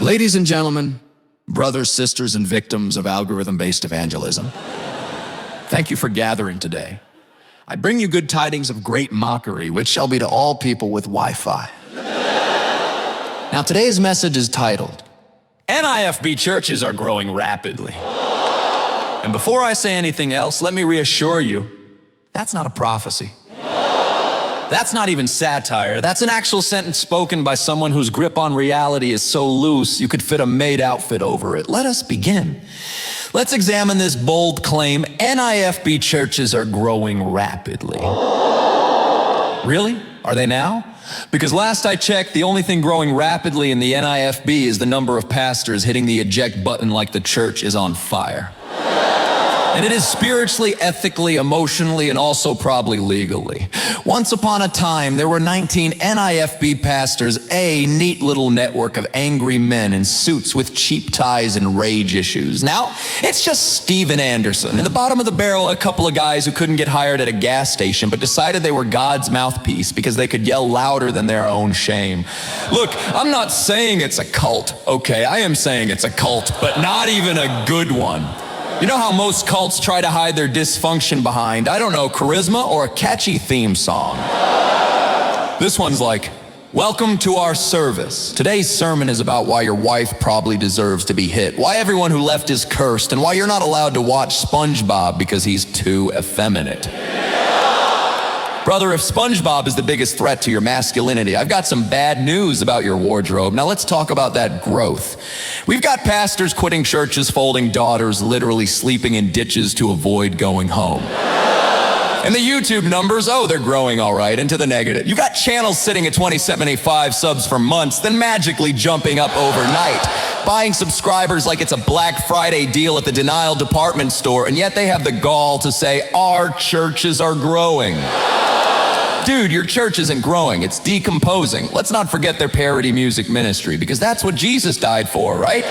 Ladies and gentlemen, brothers, sisters, and victims of algorithm-based evangelism, thank you for gathering today. I bring you good tidings of great mockery, which shall be to all people with Wi-Fi. Now, today's message is titled, NIFB churches are growing rapidly. And before I say anything else, let me reassure you, that's not a prophecy. That's not even satire. That's an actual sentence spoken by someone whose grip on reality is so loose you could fit a maid outfit over it. Let us begin. Let's examine this bold claim, NIFB churches are growing rapidly. Really? Are they now? Because last I checked, the only thing growing rapidly in the NIFB is the number of pastors hitting the eject button like the church is on fire. And it is spiritually, ethically, emotionally, and also probably legally. Once upon a time, there were 19 NIFB pastors, a neat little network of angry men in suits with cheap ties and rage issues. Now, it's just Steven Anderson. In the bottom of the barrel, a couple of guys who couldn't get hired at a gas station, but decided they were God's mouthpiece because they could yell louder than their own shame. Look, I'm not saying it's a cult, okay? I am saying it's a cult, but not even a good one. You know how most cults try to hide their dysfunction behind, I don't know, charisma or a catchy theme song? This one's like, welcome to our service. Today's sermon is about why your wife probably deserves to be hit, why everyone who left is cursed, and why you're not allowed to watch SpongeBob because he's too effeminate. Brother, if SpongeBob is the biggest threat to your masculinity, I've got some bad news about your wardrobe. Now let's talk about that growth. We've got pastors quitting churches, folding daughters, literally sleeping in ditches to avoid going home. And the YouTube numbers, oh, they're growing all right, into the negative. You got channels sitting at 2075 subs for months, then magically jumping up overnight, buying subscribers like it's a Black Friday deal at the Denial department store, and yet they have the gall to say, our churches are growing. Dude, your church isn't growing, it's decomposing. Let's not forget their parody music ministry, because that's what Jesus died for, right?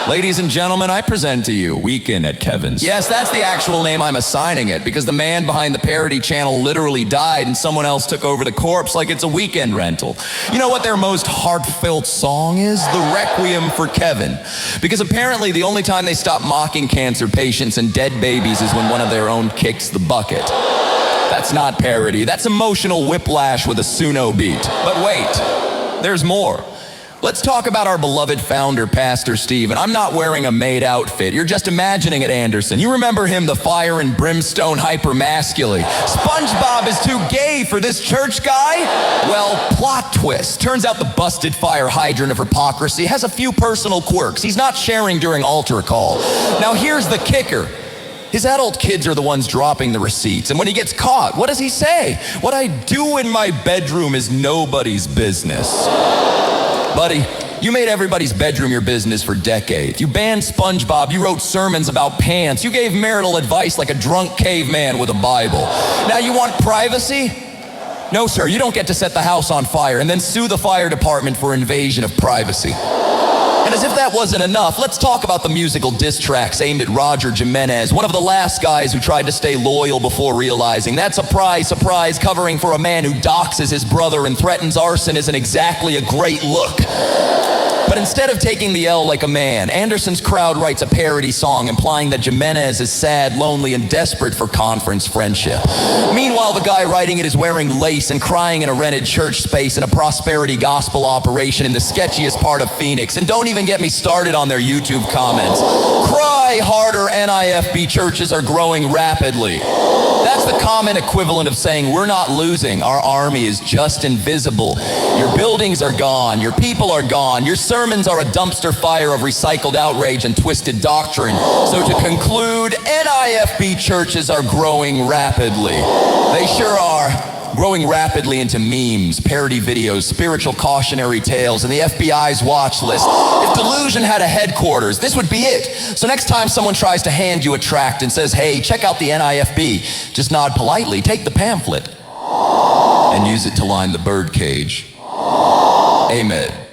Ladies and gentlemen, I present to you Weekend at Kevin's. Yes, that's the actual name I'm assigning it, because the man behind the parody channel literally died and someone else took over the corpse like it's a weekend rental. You know what their most heartfelt song is? The Requiem for Kevin. Because apparently the only time they stop mocking cancer patients and dead babies is when one of their own kicks the bucket. That's not parody, that's emotional whiplash with a Suno beat. But wait, there's more. Let's talk about our beloved founder, Pastor Steve. And I'm not wearing a maid outfit. You're just imagining it, Anderson. You remember him, the fire and brimstone hyper-masculine. SpongeBob is too gay for this church guy? Well, plot twist. Turns out the busted fire hydrant of hypocrisy has a few personal quirks. He's not sharing during altar call. Now here's the kicker. His adult kids are the ones dropping the receipts. And when he gets caught, what does he say? What I do in my bedroom is nobody's business. Buddy, you made everybody's bedroom your business for decades. You banned SpongeBob, you wrote sermons about pants, you gave marital advice like a drunk caveman with a Bible. Now you want privacy? No, sir, you don't get to set the house on fire and then sue the fire department for invasion of privacy. And as if that wasn't enough, let's talk about the musical diss tracks aimed at Roger Jimenez, one of the last guys who tried to stay loyal before realizing that surprise, surprise covering for a man who doxes his brother and threatens arson isn't exactly a great look. But instead of taking the L like a man, Anderson's crowd writes a parody song implying that Jimenez is sad, lonely, and desperate for conference friendship. Meanwhile, the guy writing it is wearing lace and crying in a rented church space in a prosperity gospel operation in the sketchiest part of Phoenix. And don't even get me started on their YouTube comments. Cry harder, NIFB churches are growing rapidly. That's the common equivalent of saying we're not losing, our army is just invisible. Your buildings are gone, your people are gone, your sermons are a dumpster fire of recycled outrage and twisted doctrine. So to conclude, NIFB churches are growing rapidly. They sure are. Growing rapidly into memes, parody videos, spiritual cautionary tales, and the FBI's watch list. If delusion had a headquarters, this would be it. So next time someone tries to hand you a tract and says, hey, check out the NIFB, just nod politely, take the pamphlet, and use it to line the birdcage. Amen.